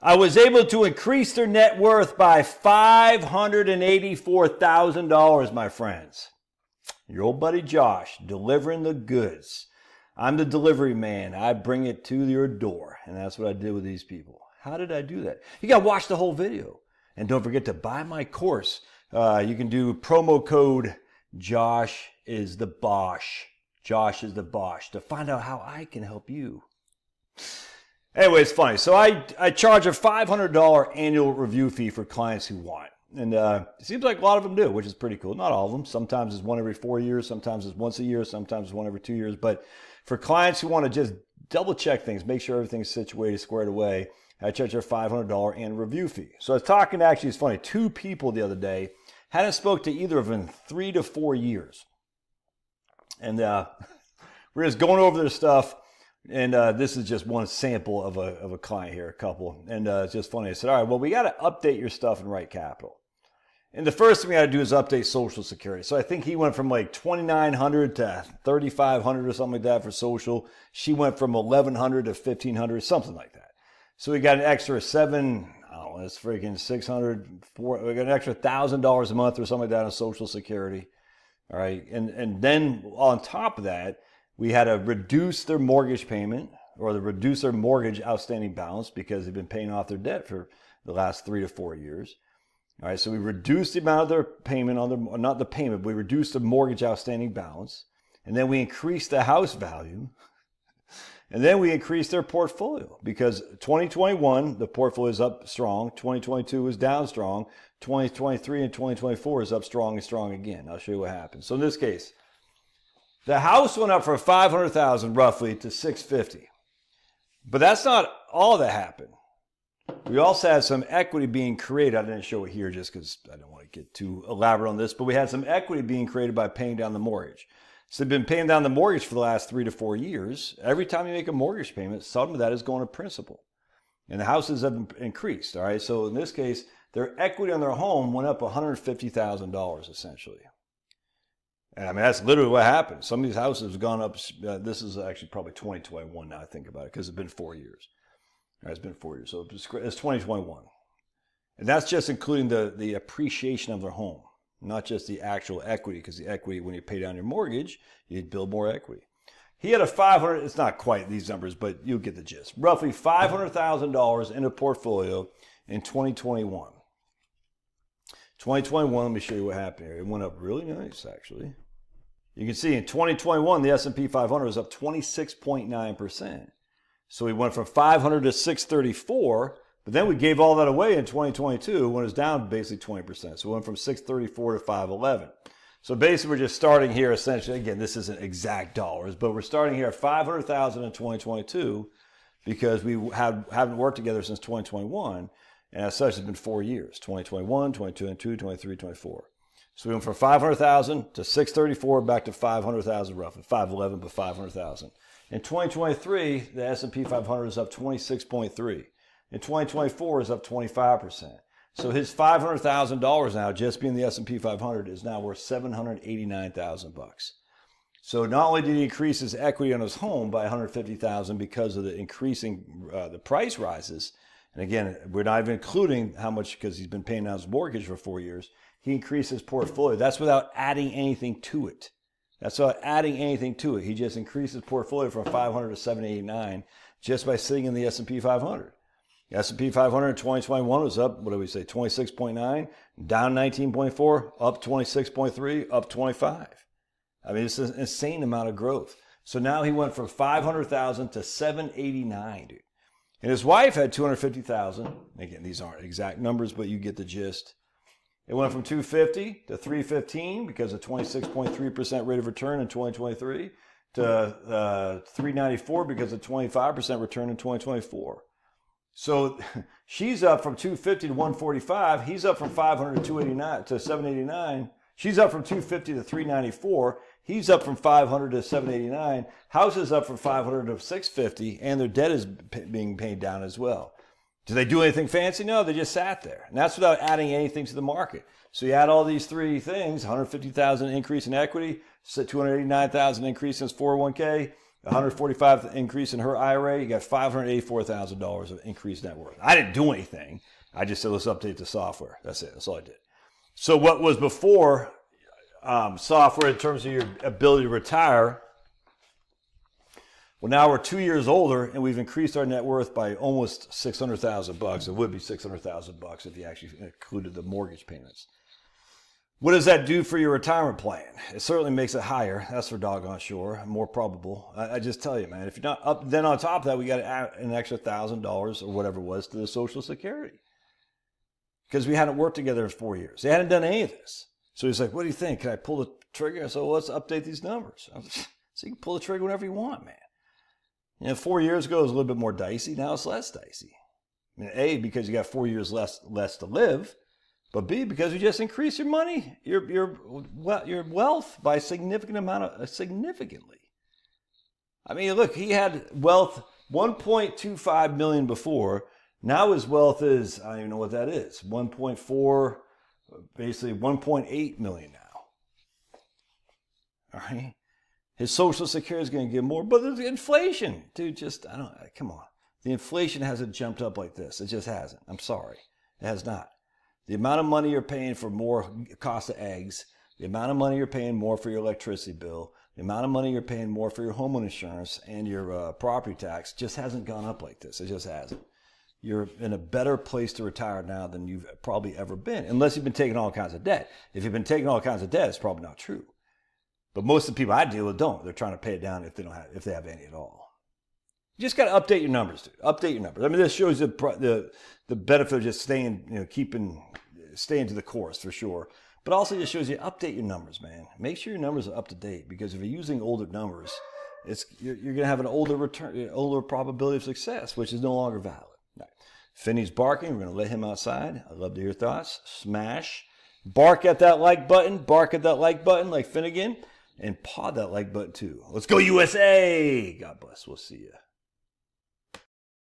I was able to increase their net worth by $584,000, my friends. Your old buddy Josh, delivering the goods. I'm the delivery man. I bring it to your door. And that's what I did with these people. How did I do that? You got to watch the whole video. And don't forget to buy my course. You can do promo code Josh is the Bosch. Josh is the Bosch to find out how I can help you. Anyway, it's funny. So I charge a $500 annual review fee for clients who want. And it seems like a lot of them do, which is pretty cool. Not all of them. Sometimes it's one every 4 years. Sometimes it's once a year. Sometimes it's one every 2 years. But for clients who want to just double check things, make sure everything's situated, squared away, I charge a $500 annual review fee. So I was talking to, actually, it's funny, 2 people the other day. Hadn't spoke to either of them in 3 to 4 years. And we're just going over their stuff. And this is just one sample of a client here, a couple. And it's just funny. I said, all right, well, we got to update your stuff in Right Capital. And the first thing we got to do is update Social Security. So I think he went from like $2,900 to $3,500 or something like that for Social. She went from $1,100 to $1,500, something like that. So we got an extra it's freaking 600, we got an extra $1,000 a month or something like that on Social Security. All right. And then on top of that, we had to reduce their mortgage payment or reduce their mortgage outstanding balance because they've been paying off their debt for the last 3 to 4 years. All right, so we reduced the amount of their payment on their, not the payment, but we reduced the mortgage outstanding balance. And then we increased the house value. And then we increased their portfolio because 2021, the portfolio is up strong. 2022 is down strong. 2023 and 2024 is up strong and strong again. I'll show you what happens. So in this case, the house went up from $500,000 roughly to $650,000. But that's not all that happened. We also had some equity being created. I didn't show it here just because I don't want to get too elaborate on this, but we had some equity being created by paying down the mortgage. So they've been paying down the mortgage for the last 3 to 4 years. Every time you make a mortgage payment, some of that is going to principal. And the houses have increased, all right? So in this case, their equity on their home went up $150,000 essentially. And I mean, that's literally what happened. Some of these houses have gone up. This is actually probably 2021 now I think about it because it's been 4 years. All right, it's been 4 years. So it's 2021. And that's just including the appreciation of their home, not just the actual equity, because the equity, when you pay down your mortgage, you build more equity. He had a it's not quite these numbers, but you'll get the gist. Roughly $500,000 in a portfolio in 2021. 2021, let me show you what happened here. It went up really nice, actually. You can see in 2021, the S&P 500 was up 26.9%. So we went from 500 to 634, but then we gave all that away in 2022 when it was down basically 20%. So we went from 634 to 511. So basically we're just starting here essentially, again, this isn't exact dollars, but we're starting here at 500,000 in 2022 because we haven't worked together since 2021. And as such, it's been 4 years, 2021, 2022, 23, 24. So we went from 500,000 to 634 back to 500,000 roughly, 511, but 500,000. In 2023, the S&P 500 is up 26.3. In 2024 is up 25%. So his $500,000 now, just being the S&P 500, is now worth $789,000. So not only did he increase his equity on his home by $150,000 because of the increasing the price rises, and again, we're not even including how much, because he's been paying down his mortgage for 4 years, he increased his portfolio. That's without adding anything to it. That's without adding anything to it. He just increased his portfolio from 500 to 789 just by sitting in the S&P 500. The S&P 500 in 2021 was up, what do we say, 26.9, down 19.4, up 26.3, up 25. I mean, it's an insane amount of growth. So now he went from 500,000 to 789, dude. And his wife had 250,000. Again, these aren't exact numbers, but you get the gist. It went from 250 to 315 because of 26.3% rate of return in 2023 to 394 because of 25% return in 2024. So she's up from 250 to 145. He's up from 500 to 289 to 789. She's up from 250 to 394. He's up from 500 to 789. House is up from 500 to 650, and their debt is being paid down as well. Do they do anything fancy? No, they just sat there. And that's without adding anything to the market. So you add all these three things, 150,000 increase in equity, 289,000 increase in his 401k, 145 increase in her IRA, you got $584,000 of increased net worth. I didn't do anything. I just said, let's update the software. That's it. That's all I did. So what was before software in terms of your ability to retire, well, now we're 2 years older and we've increased our net worth by almost $600,000. It would be $600,000 if you actually included the mortgage payments. What does that do for your retirement plan? It certainly makes it higher. That's for doggone sure. More probable. I just tell you, man, if you're not up, then on top of that, we got an extra $1,000 or whatever it was to the Social Security. Because we hadn't worked together in 4 years. They hadn't done any of this. So he's like, what do you think? Can I pull the trigger? I said, well, let's update these numbers. So you can pull the trigger whenever you want, man. You know, 4 years ago it was a little bit more dicey. Now it's less dicey. I mean, A, because you got 4 years less to live. But B, because you just increase your money, your wealth by significantly. I mean, look, he had wealth 1.25 million before. Now his wealth is, I don't even know what that is, 1.4, basically 1.8 million now. All right. His Social Security is going to get more, but there's inflation, dude. Come on. The inflation hasn't jumped up like this. It just hasn't. I'm sorry, it has not. The amount of money you're paying for more cost of eggs, the amount of money you're paying more for your electricity bill, the amount of money you're paying more for your home insurance and your property tax just hasn't gone up like this. It just hasn't. You're in a better place to retire now than you've probably ever been, unless you've been taking all kinds of debt. If you've been taking all kinds of debt, it's probably not true. But most of the people I deal with don't. They're trying to pay it down if they have any at all. You just got to update your numbers, dude. Update your numbers. I mean, this shows the benefit of just staying to the course for sure. But also just shows you update your numbers, man. Make sure your numbers are up to date, because if you're using older numbers, you're going to have an older probability of success, which is no longer valid. Right. Finney's barking. We're going to let him outside. I'd love to hear your thoughts. Smash. Bark at that like button. Bark at that like button like Finnegan. And paw that like button too. Let's go USA. God bless. We'll see you.